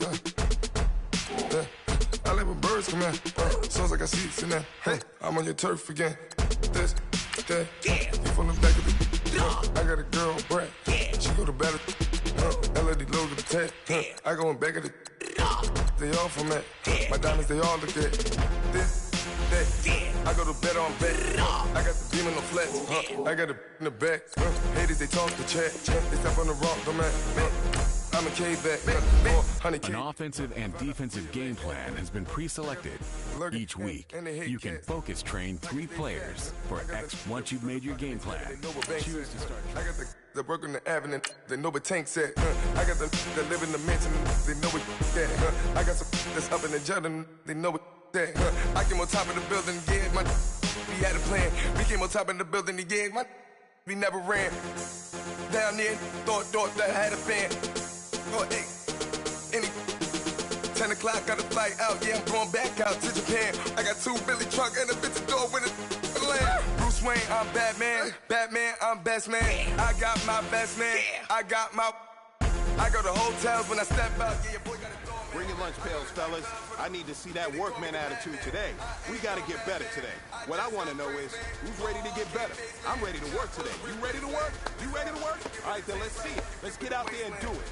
Yeah. I like when birds come in. Sounds like I see seats in there. Hey, I'm on your turf again. This, that. You from the back of the. I got a girl, Brad. She go to battle. LED logo the tag. I go in back of the. They all from that. My diamonds, they all look at. This, that. I go to bed on bed. I got the beam in the flat. I got it in the back. Haters, they talk the chat. They step on the rock, the man. I'm a K-back. An offensive and defensive game plan has been pre-selected. Each week, you can focus train 3 players for X once you've made your game plan. Choose to start. I got the work on the avenue, they know what Tank said. I got the that live in the mansion, they know what that. I got some that's up in the jutting, they know what that. I came on top of the building again, we had a plan. We came on top of the building again, we never ran. Down there, thought that I had a fan. Oh, hey, 10 o'clock, got a flight out, yeah, I'm going back out to Japan. I got 2 Billy truck and a bitch door with a land. Bruce Wayne, I'm Batman. Batman, I'm best man. I got my best man. I go to hotels when I step out. Yeah, your boy got a door, man. Bring your lunch pails, fellas. I need to see that workman attitude today. We got to get better today. What I want to know is, who's ready to get better? I'm ready to work today. You ready to work? You ready to work? All right, then let's see it. Let's get out there and do it.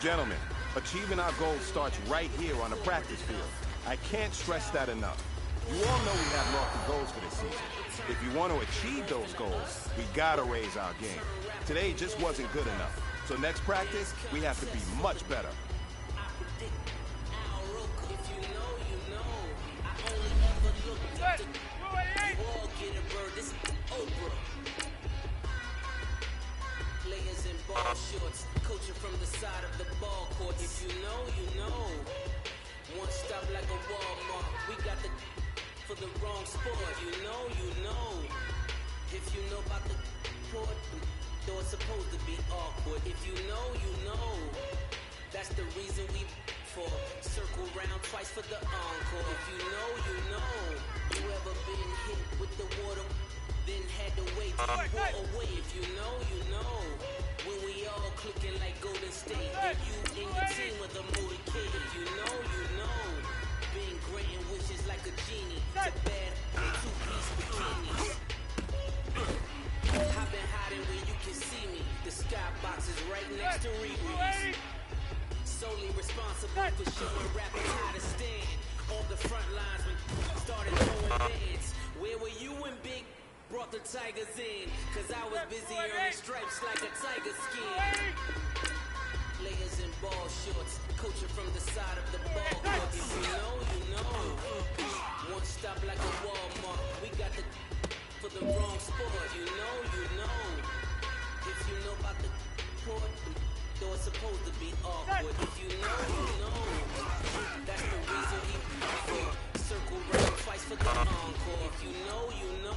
Gentlemen, achieving our goals starts right here on the practice field. I can't stress that enough. You all know we have lofty goals for this season. If you want to achieve those goals, we gotta raise our game. Today just wasn't good enough. So next practice, we have to be much better. Ball shorts, coaching from the side of the ball court. If you know, you know. One stop like a Walmart. We got the for the wrong sport. You know, you know. If you know about the court, though it's supposed to be awkward. If you know, you know. That's the reason we for circle round twice for the encore. If you know, you know. You ever been hit with the water, then had to wait till you walk away. If you know, you know. When we all clicking like Golden State, and you and your team with a motorcade. If you know, you know. Being granting wishes like a genie to bad in 2-piece bikinis. I've been hiding where you can see me. The skybox is right next to Riri's. Solely responsible for showing rappers how to stand. Off the front lines when started throwing bands. Where were you when Big brought the Tigers in? Cause I was busy earning stripes like a tiger skin. Layers in ball shorts, coaching from the side of the ball court. If you know, you know. One stop like a Walmart. We got the for the wrong sport. You know, you know. If you know about the court, though it's supposed to be awkward. If you know, you know. That's the reason he for circle round twice for the encore. If If you know, you know.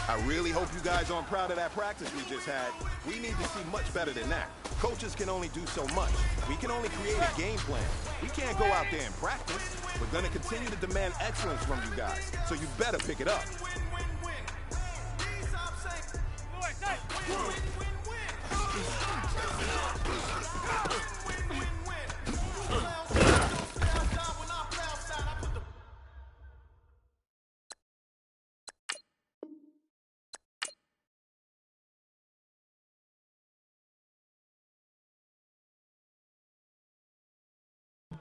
I really hope you guys aren't proud of that practice we just had. We need to see much better than that. Coaches can only do so much. We can only create a game plan. We can't go out there and practice. We're going to continue to demand excellence from you guys, so you better pick it up.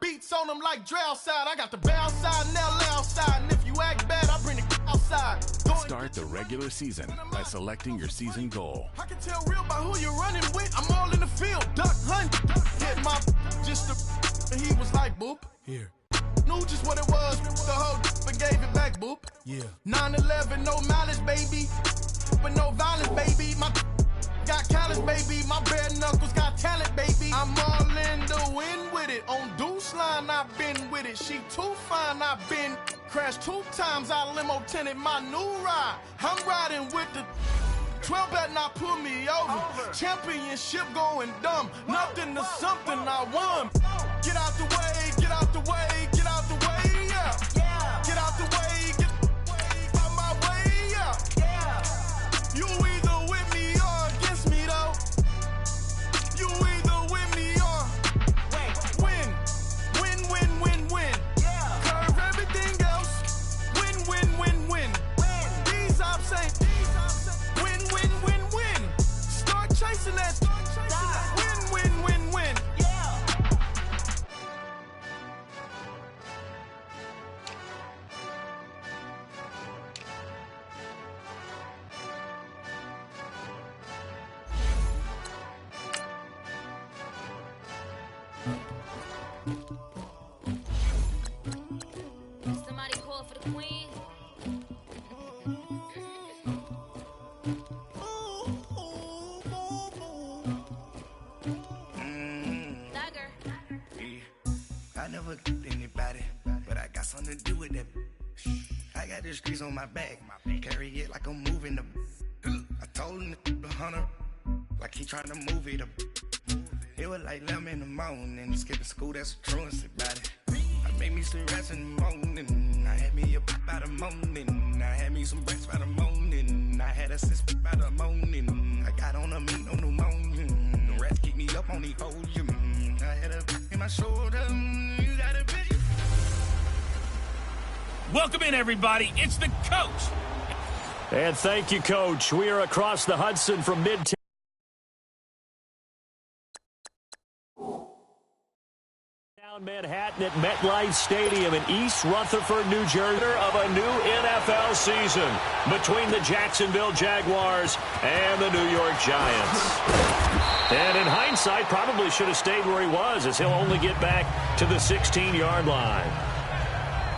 Beats on them like Dre outside. I got the bow side and LA outside. And if you act bad, I bring the outside. Start the regular season by selecting your season goal. I can tell real by who you're running with. I'm all in the field. Duck hunt. Hit my just the. And he was like, boop. Here. Knew just what it was. The whole and gave it back, boop. Yeah. 9/11, no malice, baby. But no violence, baby. My got callous, baby. My bare knuckles got talent, baby. I'm all in the wind with it. On Deuce line, I've been with it. She too fine, I've been crashed 2 times. I limo tinted my new ride. I'm riding with the 12 better not pull me over. Championship going dumb. Nothing to something I won. Get out the way, get out the way, get out the way, yeah. Get out the way, get out my way, yeah. You either with me or against me, though. You either with me or win. Win, win, win, win. Curve everything else. Win, win, win, win. These ops ain't win, win, win, win. Start chasing that. Win, win, win, win. Somebody call for the queen. Dagger. I never killed anybody, but I got something to do with that. I got the streets on my back, carry it like I'm moving the. I told him the hunter, like he trying to move it up. It was like 11 in the morning, skipping school, that's a truancy about it. I made me some rats in the morning, I had me a pop by the morning, I had me some breaks by the morning, I had a cyst by the morning, I got on a meat, no pneumonia, the rats keep me up on these hoes, my shoulder. You got a bitch. Welcome in, everybody. It's the coach. And thank you, Coach. We are across the Hudson from Midtown. Manhattan at MetLife Stadium in East Rutherford, New Jersey, of a new NFL season between the Jacksonville Jaguars and the New York Giants. And in hindsight, probably should have stayed where he was, as he'll only get back to the 16-yard line.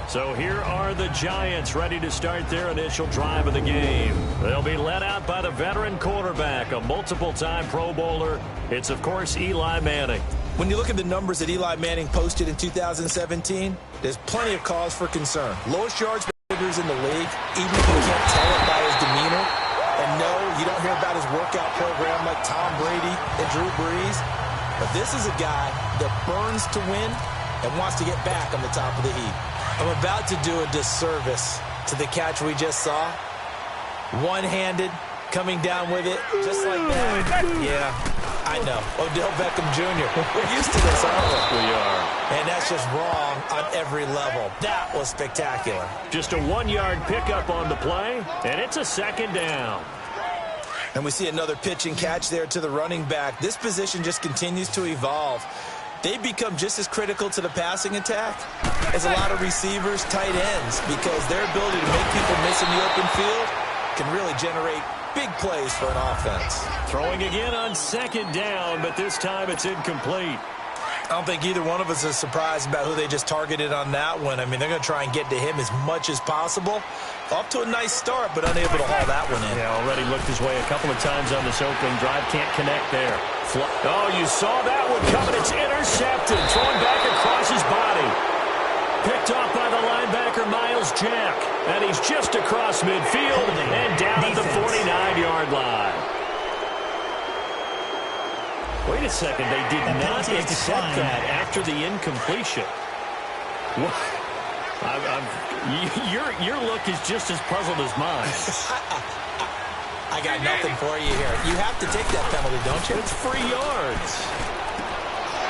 So here are the Giants ready to start their initial drive of the game. They'll be led out by the veteran quarterback, a multiple-time Pro Bowler. It's, of course, Eli Manning. When you look at the numbers that Eli Manning posted in 2017, there's plenty of cause for concern. Lowest yards figures in the league, even if you can't tell it by his demeanor. And no, you don't hear about his workout program like Tom Brady and Drew Brees. But this is a guy that burns to win and wants to get back on the top of the heap. I'm about to do a disservice to the catch we just saw. One-handed, coming down with it, just like that. Yeah, I know. Odell Beckham Jr. We're used to this, aren't we? We are. And that's just wrong on every level. That was spectacular. Just a 1-yard pickup on the play, and it's a second down. And we see another pitch and catch there to the running back. This position just continues to evolve. They become just as critical to the passing attack as a lot of receivers, tight ends, because their ability to make people miss in the open field can really generate big plays for an offense. Throwing again on second down, but this time it's incomplete. I don't think either one of us is surprised about who they just targeted on that one. I mean, they're going to try and get to him as much as possible. Off to a nice start, but unable to haul that one in. Yeah, already looked his way a couple of times on this opening drive. Can't connect there. Oh, you saw that one coming. It's intercepted. Thrown back across his body. Picked off by the linebacker, Miles Jack. And he's just across midfield and down at the 49-yard line. Wait a second. They did not accept that after the incompletion. What? Your look is just as puzzled as mine. I got nothing for you here. You have to take that penalty, don't you? It's free yards.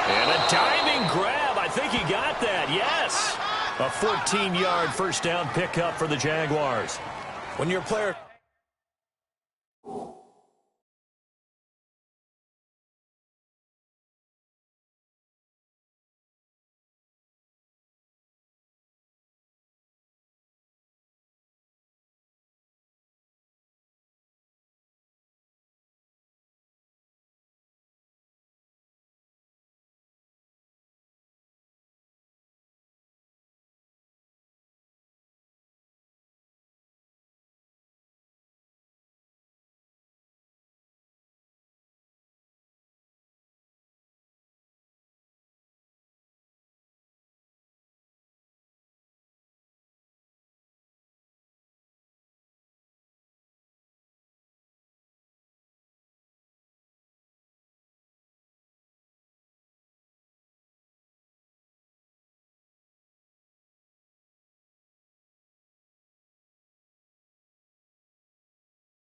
And a diving grab. I think he got that. Yes. A 14-yard first down pickup for the Jaguars. When you're a player...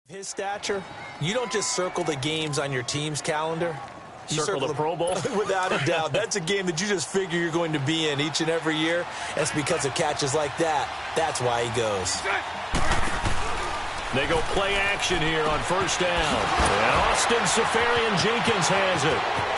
His stature, you don't just circle the games on your team's calendar. You circle the Pro Bowl? Without a doubt. That's a game that you just figure you're going to be in each and every year. That's because of catches like that. That's why he goes. They go play action here on first down. And Austin Seferian-Jenkins has it.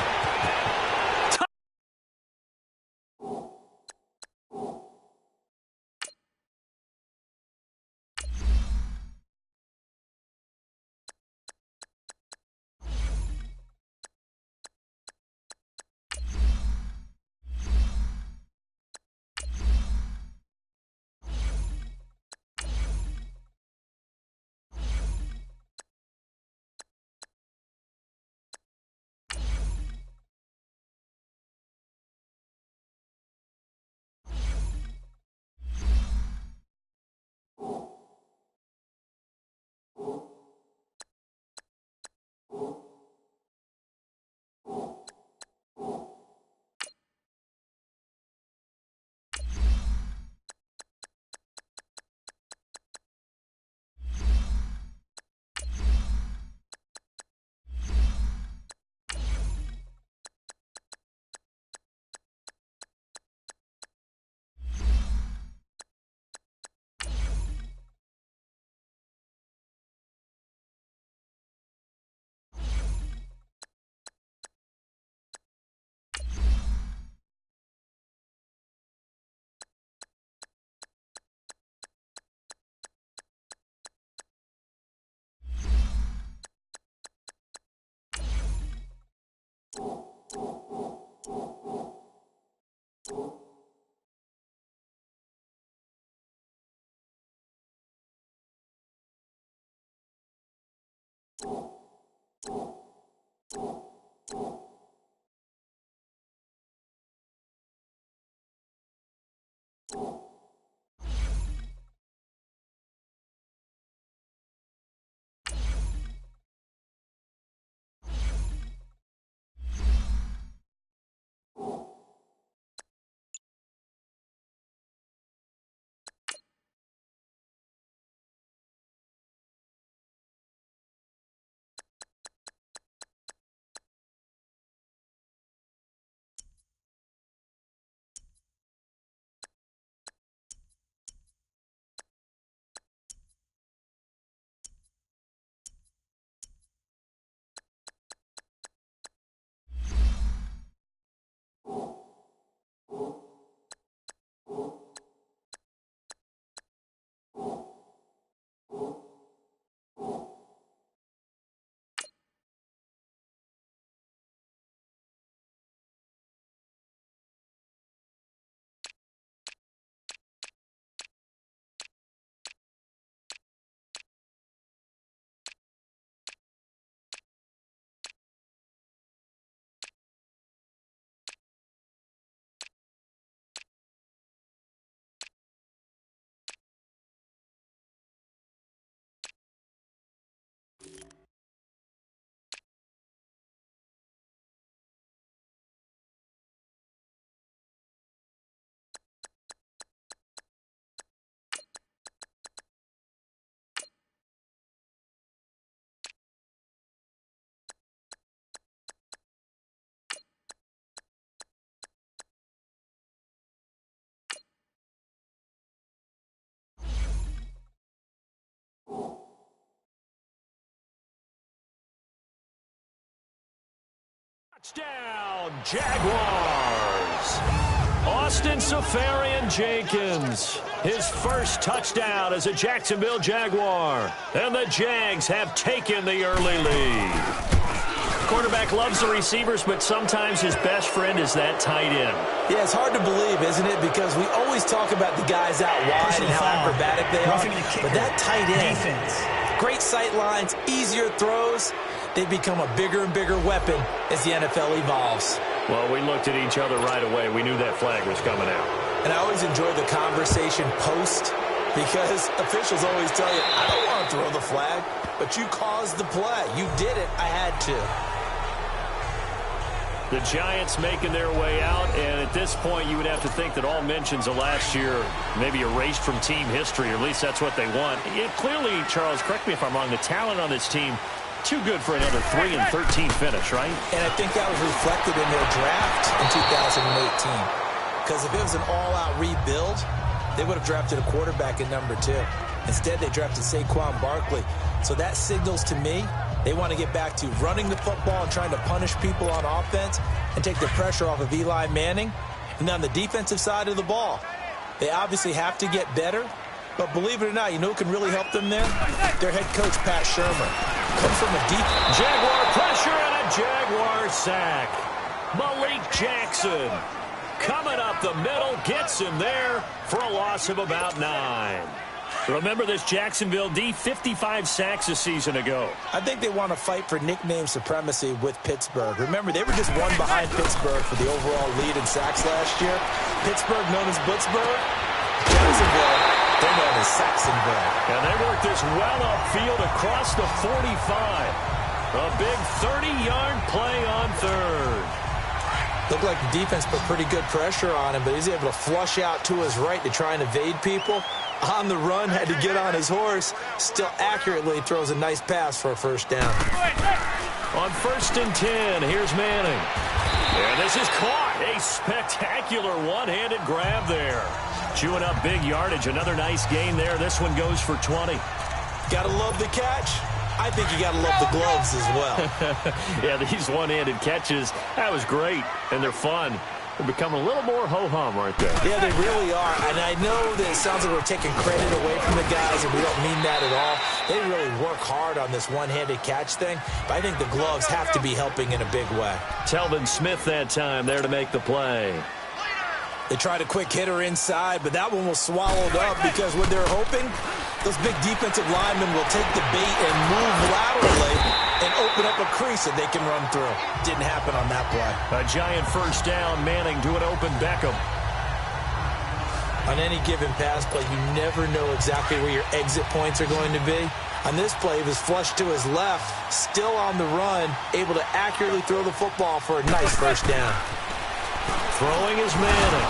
Touchdown, Jaguars! Austin Seferian-Jenkins, his first touchdown as a Jacksonville Jaguar. And the Jags have taken the early lead. Quarterback loves the receivers, but sometimes his best friend is that tight end. Yeah, it's hard to believe, isn't it? Because we always talk about the guys out wide and how acrobatic they are. But that tight end, great sight lines, easier throws. They become a bigger and bigger weapon as the NFL evolves. Well, we looked at each other right away. We knew that flag was coming out. And I always enjoy the conversation post because officials always tell you, I don't want to throw the flag, but you caused the play. You did it. I had to. The Giants making their way out, and at this point you would have to think that all mentions of last year maybe erased from team history, or at least that's what they want. Clearly, Charles, correct me if I'm wrong, the talent on this team too good for another 3-13 finish, right? And I think that was reflected in their draft in 2018. Because if it was an all-out rebuild, they would have drafted a quarterback at number 2. Instead, they drafted Saquon Barkley. So that signals to me they want to get back to running the football and trying to punish people on offense and take the pressure off of Eli Manning. And on the defensive side of the ball, they obviously have to get better. But believe it or not, you know who can really help them there? Their head coach, Pat Shermer. Comes from a deep Jaguar pressure and a Jaguar sack. Malik Jackson coming up the middle, gets him there for a loss of about 9. Remember this Jacksonville D, 55 sacks a season ago. I think they want to fight for nickname supremacy with Pittsburgh. Remember, they were just one behind Pittsburgh for the overall lead in sacks last year. Pittsburgh known as Blitzburgh. Jacksonville, they're known as Saxonville. And they work this well upfield across the 45. A big 30-yard play on third. Looked like the defense put pretty good pressure on him, but he's able to flush out to his right to try and evade people. On the run, had to get on his horse. Still accurately throws a nice pass for a first down. On 1st and 10, here's Manning. And this is caught. A spectacular one-handed grab there. Chewing up big yardage. Another nice gain there. This one goes for 20. Gotta love the catch. I think you gotta love the gloves as well. Yeah, these one-handed catches, that was great. And they're fun. They're becoming a little more ho-hum, aren't they? Yeah, they really are. And I know that it sounds like we're taking credit away from the guys, and we don't mean that at all. They really work hard on this one-handed catch thing, but I think the gloves have to be helping in a big way. Telvin Smith that time there to make the play. They tried a quick hitter inside, but that one was swallowed up because what they're hoping, those big defensive linemen will take the bait and move laterally. and open up a crease that they can run through. Didn't happen on that play. A giant first down, Manning to an open Beckham. On any given pass play, you never know exactly where your exit points are going to be. On this play, he was flushed to his left, still on the run, able to accurately throw the football for a nice first down. Throwing is Manning.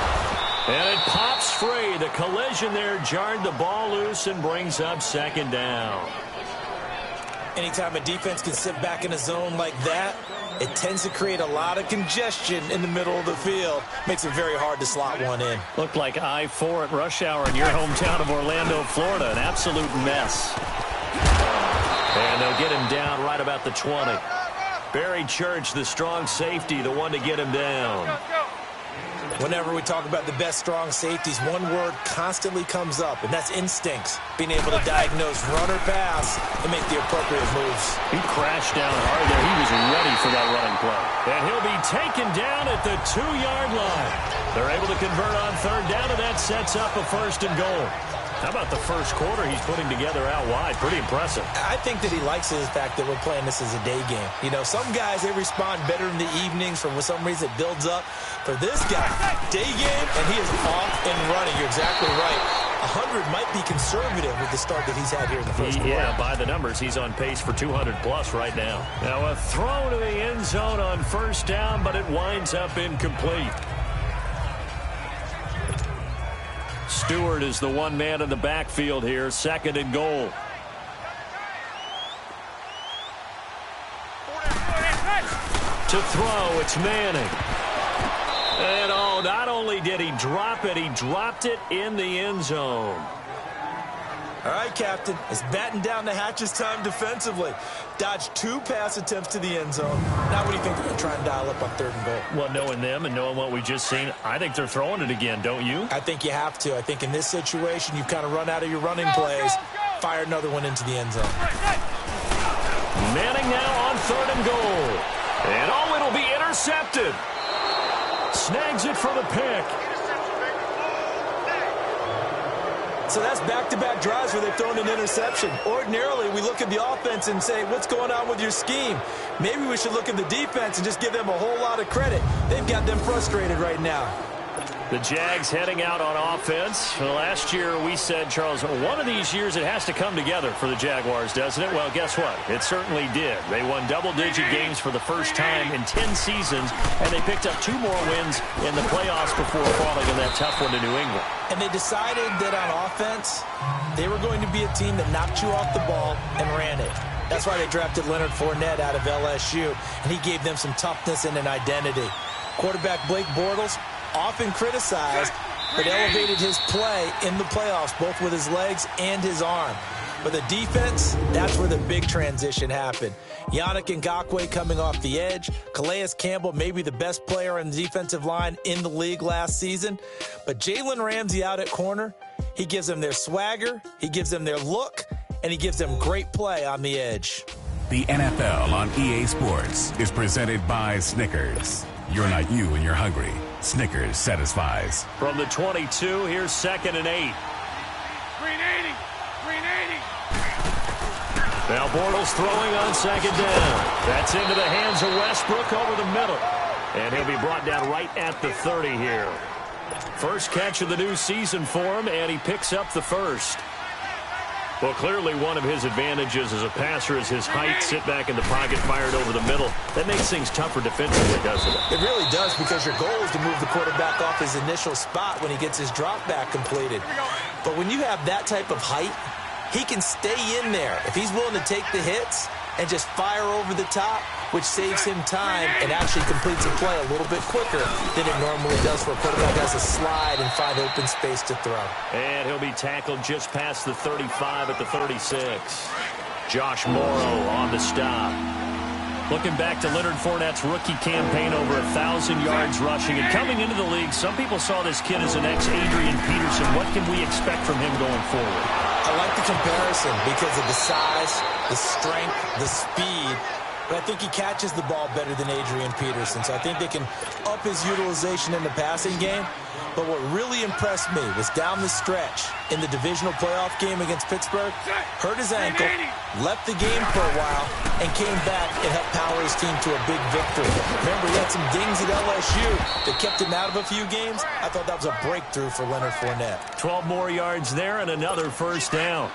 And it pops free. The collision there jarred the ball loose and brings up second down. Anytime a defense can sit back in a zone like that, it tends to create a lot of congestion in the middle of the field. Makes it very hard to slot one in. Looked like I-4 at rush hour in your hometown of Orlando, Florida. An absolute mess. And they'll get him down right about the 20. Barry Church, the strong safety, the one to get him down. Whenever we talk about the best strong safeties, one word constantly comes up, and that's instincts. Being able to diagnose run or pass and make the appropriate moves. He crashed down hard there. He was ready for that running play. And he'll be taken down at the 2-yard line. They're able to convert on third down, and that sets up a first and goal. How about the first quarter he's putting together out wide? Pretty impressive. I think that he likes the fact that we're playing this as a day game. You know, some guys, they respond better in the evenings. For some reason, it builds up. For this guy, day game, and he is off and running. You're exactly right. 100 might be conservative with the start that he's had here in the first quarter. Yeah, by the numbers, he's on pace for 200-plus right now. Now, a throw to the end zone on first down, but it winds up incomplete. Stewart is the one man in the backfield here, second and goal. To throw, it's Manning. And oh, not only did he drop it, he dropped it in the end zone. All right, Captain, it's batten down the hatches time defensively. Dodged 2 pass attempts to the end zone. Now what do you think they're going to try and dial up on third and goal? Well, knowing them and knowing what we just seen, I think they're throwing it again, don't you? I think you have to. I think in this situation, you've kind of run out of your running plays. Fire another one into the end zone. Manning now on third and goal. And oh, it'll be intercepted. Snags it for the pick. So that's back-to-back drives where they've thrown an interception. Ordinarily, we look at the offense and say, what's going on with your scheme? Maybe we should look at the defense and just give them a whole lot of credit. They've got them frustrated right now. The Jags heading out on offense. Last year we said, Charles, one of these years it has to come together for the Jaguars, doesn't it? Well, guess what? It certainly did. They won double-digit games for the first time in 10 seasons, and they picked up 2 more wins in the playoffs before falling in that tough one to New England. And they decided that on offense, they were going to be a team that knocked you off the ball and ran it. That's why they drafted Leonard Fournette out of LSU, and he gave them some toughness and an identity. Quarterback Blake Bortles, often criticized, but elevated his play in the playoffs, both with his legs and his arm. But the defense, that's where the big transition happened. Yannick Ngakoue coming off the edge. Calais Campbell, maybe the best player on the defensive line in the league last season. But Jalen Ramsey out at corner, he gives them their swagger, he gives them their look, and he gives them great play on the edge. The NFL on EA Sports is presented by Snickers. You're not you when you're hungry. Snickers satisfies. From the 22, here's 2nd and 8. Green 80. Green 80. Now Bortles throwing on 2nd down. That's into the hands of Westbrook over the middle. And he'll be brought down right at the 30 here. First catch of the new season for him, and he picks up the first. Well, clearly one of his advantages as a passer is his height. Sit back in the pocket, fired over the middle. That makes things tougher defensively, doesn't it? It really does, because your goal is to move the quarterback off his initial spot when he gets his drop back completed. But when you have that type of height, he can stay in there. If he's willing to take the hits and just fire over the top, which saves him time and actually completes a play a little bit quicker than it normally does for a quarterback has to slide and find open space to throw. And he'll be tackled just past the 35 at the 36. Josh Morrow on the stop. Looking back to Leonard Fournette's rookie campaign, over 1,000 yards rushing. And coming into the league, some people saw this kid as an ex-Adrian Peterson. What can we expect from him going forward? I like the comparison because of the size, the strength, the speed. but I think he catches the ball better than Adrian Peterson. So I think they can up his utilization in the passing game. But what really impressed me was down the stretch in the divisional playoff game against Pittsburgh, hurt his ankle, left the game for a while, and came back and helped power his team to a big victory. Remember, he had some dings at LSU that kept him out of a few games. I thought that was a breakthrough for Leonard Fournette. 12 more yards there and another first down.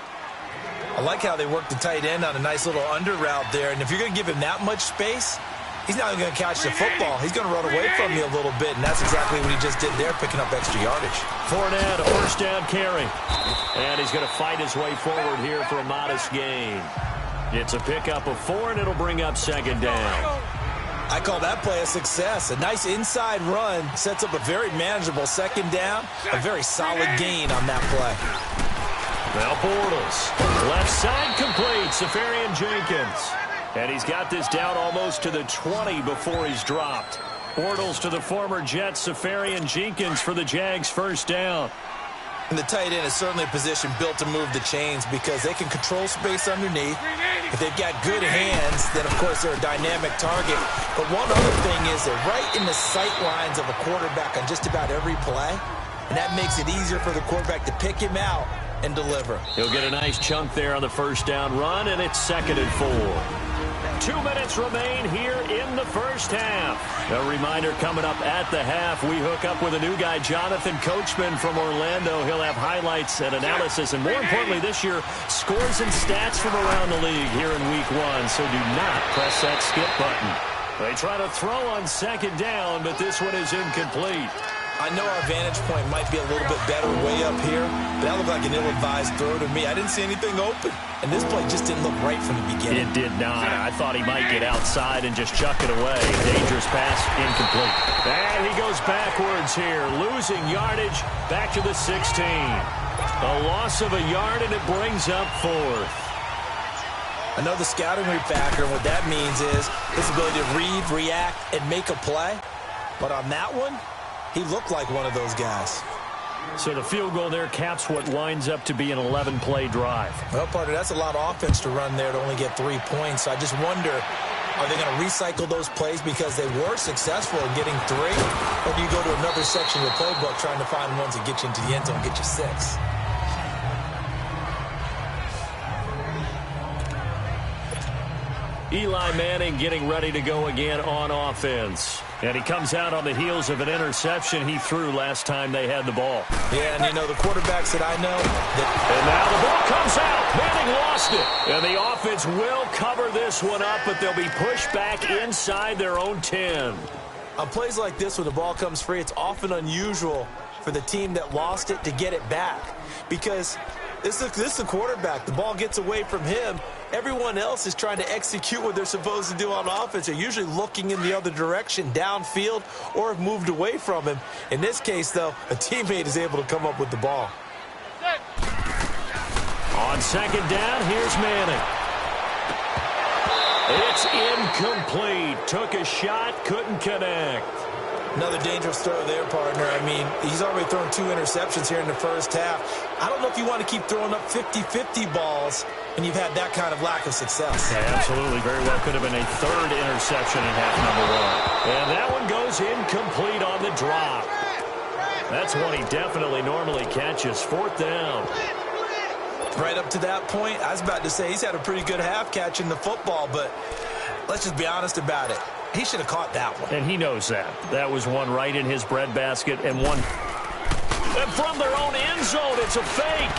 I like how they worked the tight end on a nice little under route there. And if you're going to give him that much space, he's not even going to catch the football. He's going to run away from you a little bit, and that's exactly what he just did there, picking up extra yardage. Fournette, a first down carry. And he's going to fight his way forward here for a modest gain. It's a pickup of 4, and it'll bring up second down. I call that play a success. A nice inside run sets up a very manageable second down, a very solid gain on that play. Now Bortles, left side complete, Safarian Jenkins. And he's got this down almost to the 20 before he's dropped. Bortles to the former Jet, Safarian Jenkins for the Jags' first down. And the tight end is certainly a position built to move the chains because they can control space underneath. If they've got good hands, then, of course, they're a dynamic target. But one other thing is they're right in the sight lines of a quarterback on just about every play. And that makes it easier for the quarterback to pick him out and deliver. He'll get a nice chunk there on the first down run, and it's 2nd and 4. 2 minutes remain here in the first half. A reminder coming up at the half, we hook up with a new guy, Jonathan Coachman from Orlando. He'll have highlights and analysis, and more importantly this year, scores and stats from around the league here in week 1. So do not press that skip button. They try to throw on second down, but this one is incomplete. I know our vantage point might be a little bit better way up here, but that looked like an ill-advised throw to me. I didn't see anything open, and this play just didn't look right from the beginning. It did not. I thought he might get outside and just chuck it away. Dangerous pass, incomplete. And he goes backwards here, losing yardage back to the 16. A loss of a yard, and it brings up 4th. I know the scouting factor, and what that means is his ability to read, react, and make a play. But on that one, he looked like one of those guys. So the field goal there caps what winds up to be an 11-play drive. Well, partner, that's a lot of offense to run there to only get 3 points. So I just wonder, are they going to recycle those plays because they were successful in getting 3? Or do you go to another section of the playbook trying to find ones that get you into the end zone and get you 6? Eli Manning getting ready to go again on offense. And he comes out on the heels of an interception he threw last time they had the ball. Yeah, and you know, the quarterbacks that I know. And now the ball comes out. Manning lost it. And the offense will cover this one up, but they'll be pushed back inside their own 10. On plays like this, when the ball comes free, it's often unusual for the team that lost it to get it back. Because this is the quarterback. The ball gets away from him. Everyone else is trying to execute what they're supposed to do on offense. They're usually looking in the other direction, downfield, or have moved away from him. In this case, though, a teammate is able to come up with the ball. On second down, here's Manning. It's incomplete. Took a shot, couldn't connect. Another dangerous throw there, partner. I mean, he's already thrown 2 interceptions here in the first half. I don't know if you want to keep throwing up 50-50 balls when you've had that kind of lack of success. Yeah, absolutely. Very well could have been a 3rd interception in half number 1. And that one goes incomplete on the drop. That's one he definitely normally catches. 4th down. Right up to that point, I was about to say he's had a pretty good half catching the football, but let's just be honest about it. He should have caught that one. And he knows that. That was one right in his breadbasket and one. And from their own end zone, it's a fake.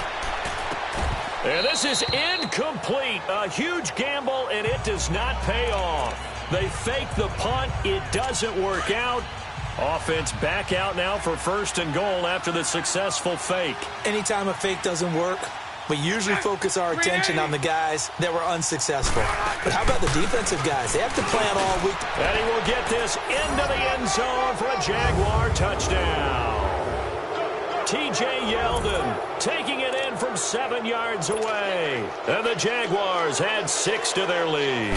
And this is incomplete. A huge gamble, and it does not pay off. They fake the punt. It doesn't work out. Offense back out now for 1st and goal after the successful fake. Anytime a fake doesn't work, we usually focus our attention on the guys that were unsuccessful. But how about the defensive guys? They have to plan all week. And he will get this into the end zone for a Jaguar touchdown. T.J. Yeldon taking it in from 7 yards away. And the Jaguars add 6 to their lead.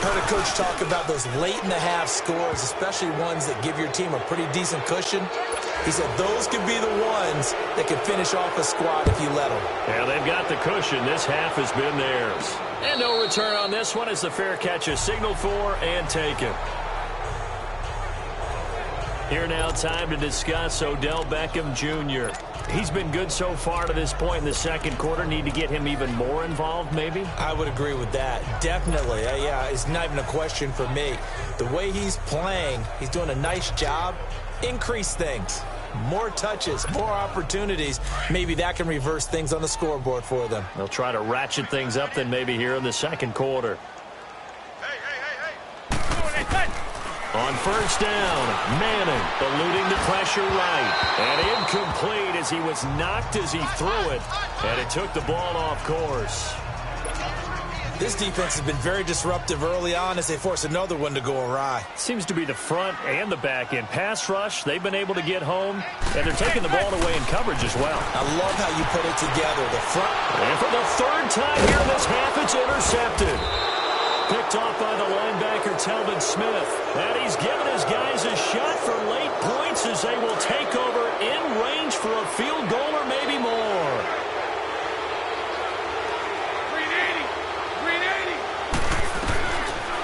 heard a coach talk about those late-in-the-half scores, especially ones that give your team a pretty decent cushion. He said those could be the ones that can finish off a squad if you let them. Yeah, they've got the cushion. This half has been theirs. And no return on this one as the fair catch is signaled for and taken. Here now, time to discuss Odell Beckham Jr. He's been good so far to this point in the second quarter. Need to get him even more involved, maybe? I would agree with that. Definitely. Yeah, it's not even a question for me. The way he's playing, he's doing a nice job. Increase things. More touches, more opportunities. Maybe that can reverse things on the scoreboard for them. They'll try to ratchet things up then maybe here in the second quarter. On first down, Manning eluding the pressure right. And incomplete as he was knocked as he threw it. And it took the ball off course. This defense has been very disruptive early on as they force another one to go awry. Seems to be the front and the back end. Pass rush, they've been able to get home. And they're taking the ball away in coverage as well. I love how you put it together. The front. And for the third time here in this half, it's intercepted. Picked off by the linebacker, Telvin Smith. And he's given his guys a shot for late points as they will take over in range for a field goal or maybe more.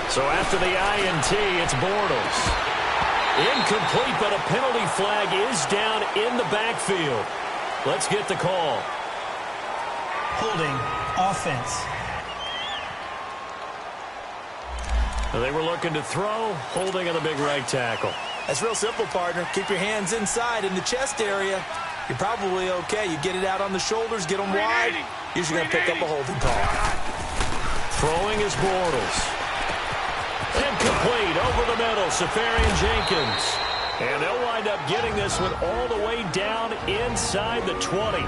So after the INT, it's Bortles. Incomplete, but a penalty flag is down in the backfield. Let's get the call. Holding, offense. They were looking to throw, holding on the big right tackle. That's real simple, partner. Keep your hands inside in the chest area. You're probably okay. You get it out on the shoulders, get them wide. Usually going to pick up a holding call. Throwing is Bortles. Incomplete over the middle, Safarian Jenkins. And they'll wind up getting this one all the way down inside the 20.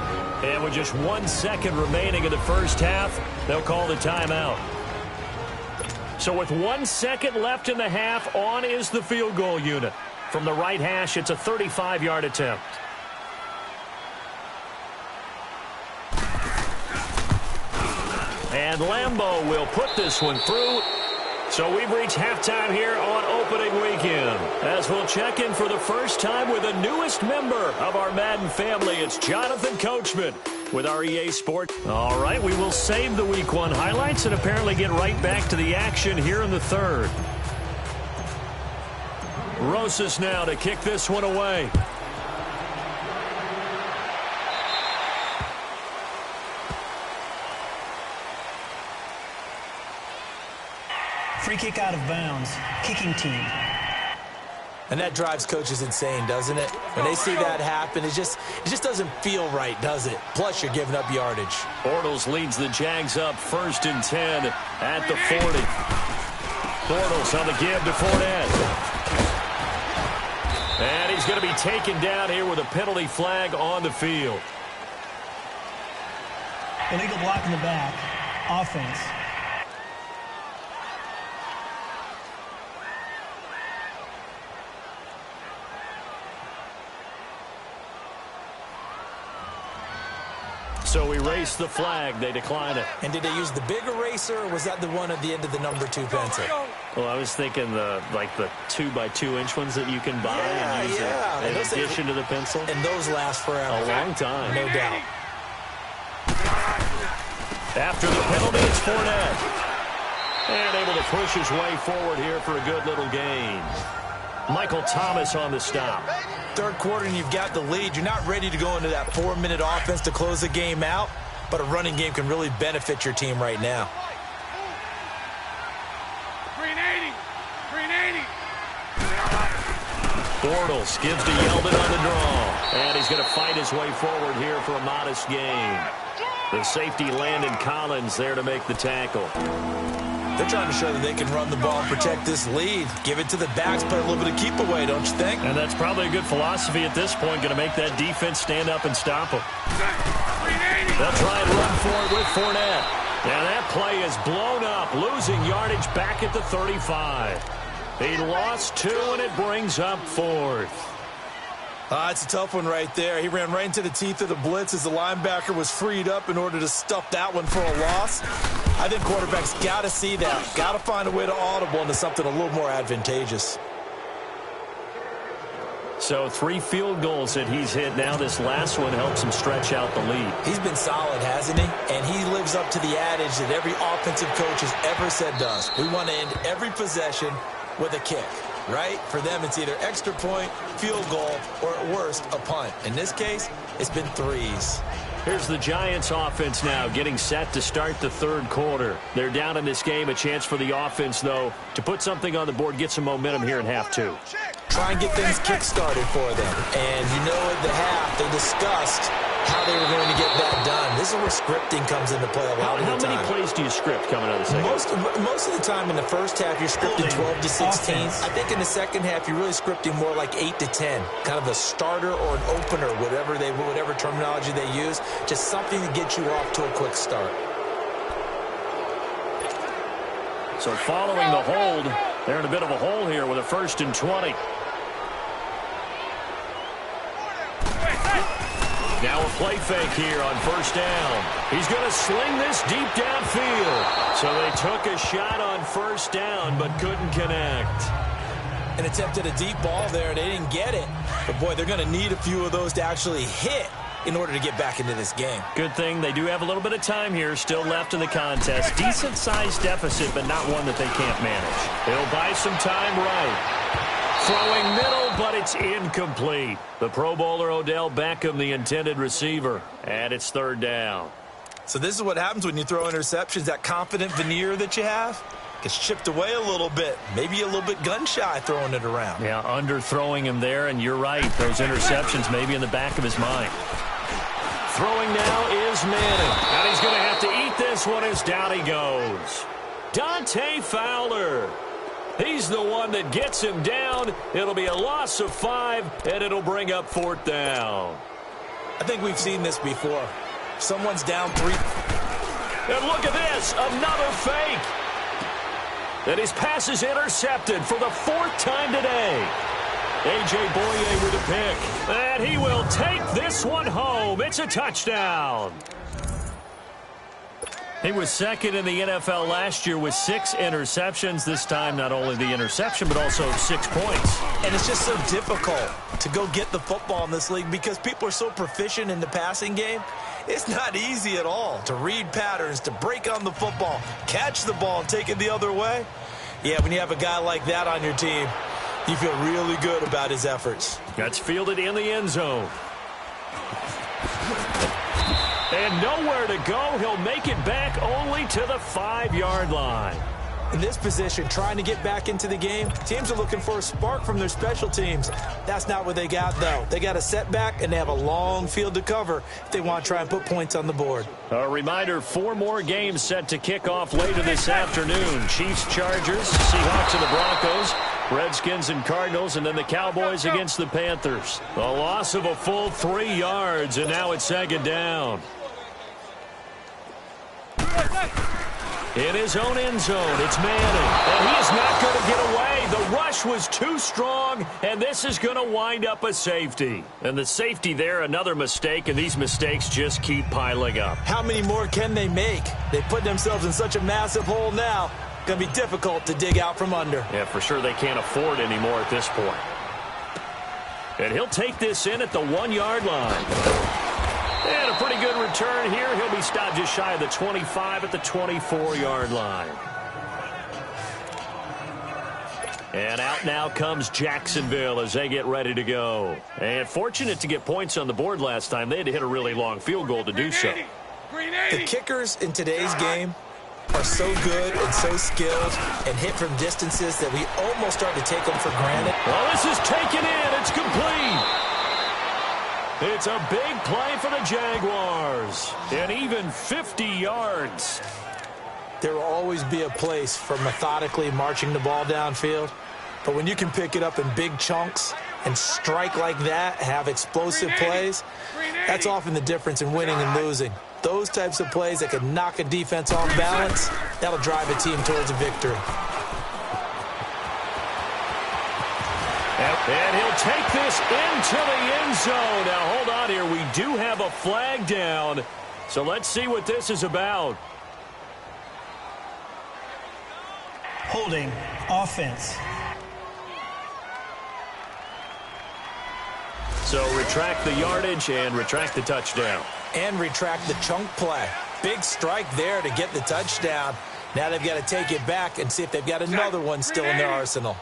And with just 1 second remaining in the first half, they'll call the timeout. So with 1 second left in the half, on is the field goal unit. From the right hash, it's a 35-yard attempt. And Lambeau will put this one through. So we've reached halftime here on opening weekend. As we'll check in for the first time with the newest member of our Madden family. It's Jonathan Coachman with our EA Sports. All right, we will save the Week 1 highlights and apparently get right back to the action here in the third. Rosas now to kick this one away. Free kick out of bounds. Kicking team. And that drives coaches insane, doesn't it? When they see that happen, it just doesn't feel right, does it? Plus, you're giving up yardage. Bortles leads the Jags up 1st and 10 at the 40. Bortles on the give to Fournette. And he's going to be taken down here with a penalty flag on the field. Illegal block in the back. Offense. So we erase the flag. They decline it. And did they use the big eraser, or was that the one at the end of the number 2 pencil? Well, I was thinking the 2x2-inch ones that you can buy and use in addition to the pencil. And those last forever. A long time. No doubt. After the penalty, it's Fournette. And able to push his way forward here for a good little gain. Michael Thomas on the stop. Third quarter and you've got the lead. You're not ready to go into that 4-minute offense to close the game out, but a running game can really benefit your team right now. Green 80. Green 80. Bortles gives to Yeldon on the draw. And he's going to fight his way forward here for a modest gain. The safety Landon Collins there to make the tackle. They're trying to show that they can run the ball and protect this lead. Give it to the backs, play a little bit of keep away, don't you think? And that's probably a good philosophy at this point, going to make that defense stand up and stop them. They'll try and run for it with Fournette. And that play is blown up, losing yardage back at the 35. He lost 2, and it brings up 4th. It's a tough one right there. He ran right into the teeth of the blitz as the linebacker was freed up in order to stuff that one for a loss. I think quarterbacks got to see that. Got to find a way to audible into something a little more advantageous. So 3 field goals that he's hit now. This last one helps him stretch out the lead. He's been solid, hasn't he? And he lives up to the adage that every offensive coach has ever said to us. We want to end every possession with a kick. Right? For them, it's either extra point, field goal, or at worst, a punt. In this case, it's been 3s. Here's the Giants offense now getting set to start the third quarter. They're down in this game. A chance for the offense, though, to put something on the board, get some momentum here in half 2. Try and get things kick-started for them. And you know at the half, they discussed how they were going to get that done. This is where scripting comes into play a lot of the time. How many plays do you script coming out of the second? Most of the time in the first half, you're scripting 12 to 16. I think in the second half, you're really scripting more like 8 to 10. Kind of a starter or an opener, whatever terminology they use. Just something to get you off to a quick start. So following the hold, they're in a bit of a hole here with a 1st and 20. Now a play fake here on 1st down. He's going to sling this deep downfield. So they took a shot on 1st down but couldn't connect. And attempted a deep ball there. They didn't get it. But, boy, they're going to need a few of those to actually hit in order to get back into this game. Good thing they do have a little bit of time here still left in the contest. Decent-sized deficit, but not one that they can't manage. They'll buy some time right. Throwing middle, but it's incomplete. The Pro Bowler Odell Beckham, the intended receiver, and it's 3rd down. So this is what happens when you throw interceptions. That confident veneer that you have gets chipped away a little bit. Maybe a little bit gun-shy throwing it around. Yeah, underthrowing him there, and you're right. Those interceptions maybe in the back of his mind. Throwing now is Manning. And he's going to have to eat this one as down he goes. Dante Fowler. He's the one that gets him down. It'll be a loss of 5, and it'll bring up 4th down. I think we've seen this before. Someone's down 3. And look at this, another fake. And his pass is intercepted for the 4th time today. A.J. Boye with a pick. And he will take this one home. It's a touchdown. He was 2nd in the NFL last year with 6 interceptions. This time, not only the interception, but also 6 points. And it's just so difficult to go get the football in this league because people are so proficient in the passing game. It's not easy at all to read patterns, to break on the football, catch the ball, and take it the other way. Yeah, when you have a guy like that on your team, you feel really good about his efforts. That's fielded in the end zone. And nowhere to go. He'll make it back only to the 5-yard line. In this position, trying to get back into the game, teams are looking for a spark from their special teams. That's not what they got, though. They got a setback, and they have a long field to cover if they want to try and put points on the board. A reminder, 4 more games set to kick off later this afternoon. Chiefs, Chargers, Seahawks, and the Broncos, Redskins and Cardinals, and then the Cowboys against the Panthers. A loss of a full 3 yards, and now it's 2nd down. In his own end zone, it's Manning. And he is not going to get away. The rush was too strong, and this is going to wind up a safety. And the safety there, another mistake, and these mistakes just keep piling up. How many more can they make? They put themselves in such a massive hole now. Going to be difficult to dig out from under. Yeah, for sure they can't afford anymore at this point. And he'll take this in at the 1-yard line. And a pretty good return here. He'll be stopped just shy of the 25 at the 24-yard line. And out now comes Jacksonville as they get ready to go. And fortunate to get points on the board last time. They had to hit a really long field goal to do so. The kickers in today's game are so good and so skilled and hit from distances that we almost start to take them for granted. Well, this is taken in. It's complete. It's a big play for the Jaguars. And even 50 yards. There will always be a place for methodically marching the ball downfield. But when you can pick it up in big chunks and strike like that, have explosive plays, that's often the difference in winning and losing. Those types of plays that can knock a defense off balance, that'll drive a team towards a victory. And he'll take this into the end zone. Now, hold on here. We do have a flag down. So let's see what this is about. Holding offense. So retract the yardage and retract the touchdown. And retract the chunk play. Big strike there to get the touchdown. Now they've got to take it back and see if they've got another one still in their arsenal.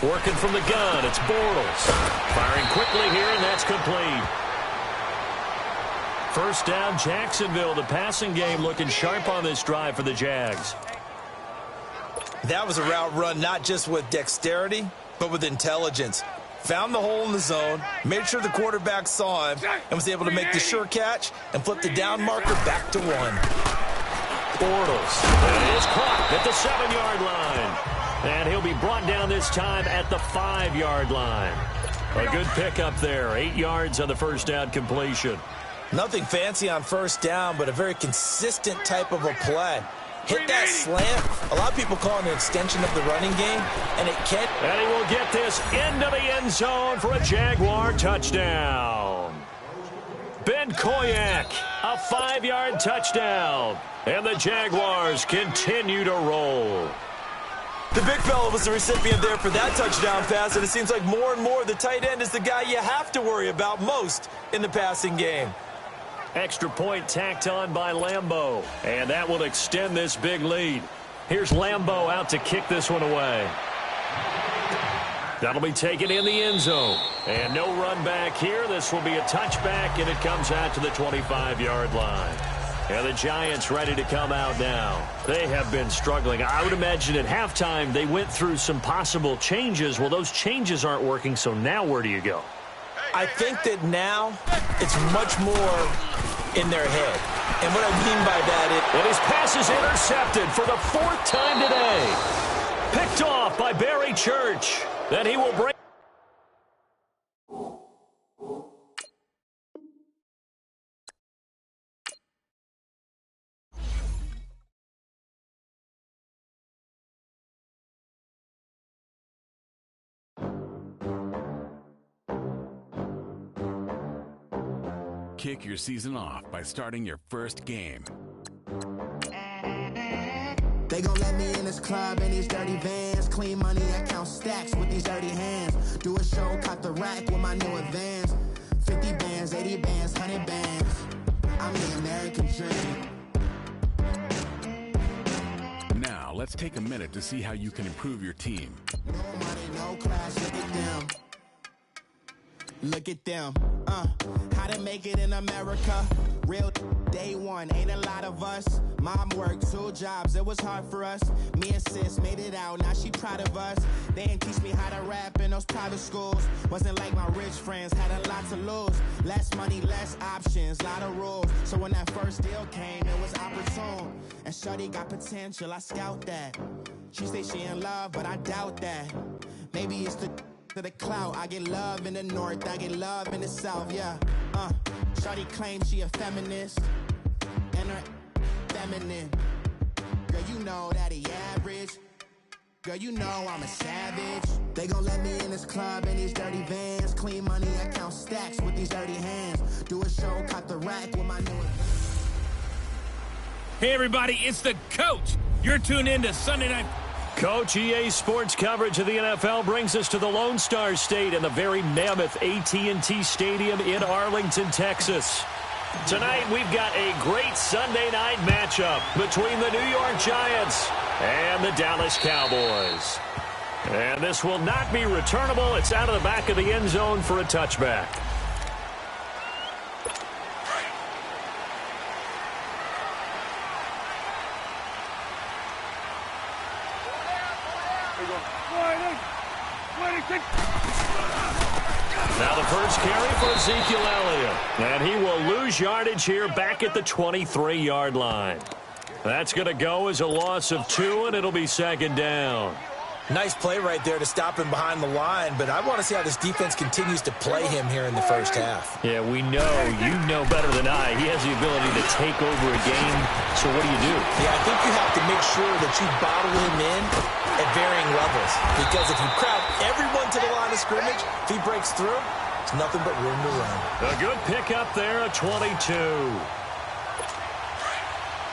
Working from the gun, it's Bortles. Firing quickly here, and that's complete. First down, Jacksonville. The passing game looking sharp on this drive for the Jags. That was a route run not just with dexterity, but with intelligence. Found the hole in the zone, made sure the quarterback saw him, and was able to make the sure catch and flip the down marker back to 1. Bortles. It is caught at the 7-yard line. And he'll be brought down this time at the 5-yard line. A good pickup there. 8 yards on the first down completion. Nothing fancy on first down, but a very consistent type of a play. Hit that slant. A lot of people call it an extension of the running game, and it can. And he will get this into the end zone for a Jaguar touchdown. Ben Koyak, a 5-yard touchdown. And the Jaguars continue to roll. The big fella was the recipient there for that touchdown pass, and it seems like more and more the tight end is the guy you have to worry about most in the passing game. Extra point tacked on by Lambo, and that will extend this big lead. Here's Lambo out to kick this one away. That'll be taken in the end zone. And no run back here. This will be a touchback, and it comes out to the 25-yard line. And the Giants ready to come out now. They have been struggling. I would imagine at halftime they went through some possible changes. Well, those changes aren't working, so now where do you go? I think that now it's much more in their head. And what I mean by that is... And his pass is intercepted for the 4th time today. Picked off by Barry Church. Then he will break. Kick your season off by starting your first game. They gon' let me in this club in these dirty vans. Clean money, I count stacks with these dirty hands. Do a show, cop the rack with my new advance. 50 bands, 80 bands, 100 bands. I'm the American dream. Now, let's take a minute to see how you can improve your team. No money, no class, look at them. Look at them, how to make it in America. Real day one, ain't a lot of us. Mom worked 2 jobs, it was hard for us. Me and sis made it out, now she proud of us. They didn't teach me how to rap in those private schools. Wasn't like my rich friends, had a lot to lose. Less money, less options, lot of rules. So when that first deal came, it was opportune. And shorty got potential, I scout that. She say she in love, but I doubt that. Maybe it's to the clout. I get love in the north, I get love in the south, yeah. Shawty claims she a feminist, and her feminine. Girl, you know that he average. Girl, you know I'm a savage. They gon' let me in this club in these dirty vans. Clean money, I count stacks with these dirty hands. Do a show, cop the rack with my new... Hey, everybody, it's the coach. You're tuned in to Sunday Night... Coach, EA Sports coverage of the NFL brings us to the Lone Star State and the very mammoth AT&T Stadium in Arlington, Texas. Tonight, we've got a great Sunday night matchup between the New York Giants and the Dallas Cowboys. And this will not be returnable. It's out of the back of the end zone for a touchback. Now the first carry for Ezekiel Elliott. And he will lose yardage here back at the 23-yard line. That's going to go as a loss of 2, and it'll be 2nd down. Nice play right there to stop him behind the line, but I want to see how this defense continues to play him here in the first half. Yeah, we know, you know better than I, he has the ability to take over a game, so what do you do? Yeah, I think you have to make sure that you bottle him in at varying levels, because if you crowd everyone to the line of scrimmage, if he breaks through, it's nothing but room to run. A good pickup there at 22.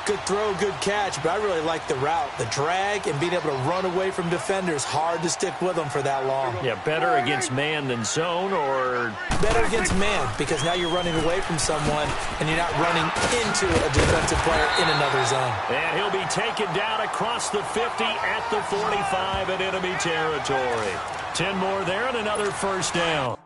Good throw, good catch, but I really like the route. The drag and being able to run away from defenders, hard to stick with them for that long. Yeah, better against man than zone, or... Better against man, because now you're running away from someone and you're not running into a defensive player in another zone. And he'll be taken down across the 50 at the 45 in enemy territory. 10 more there and another first down.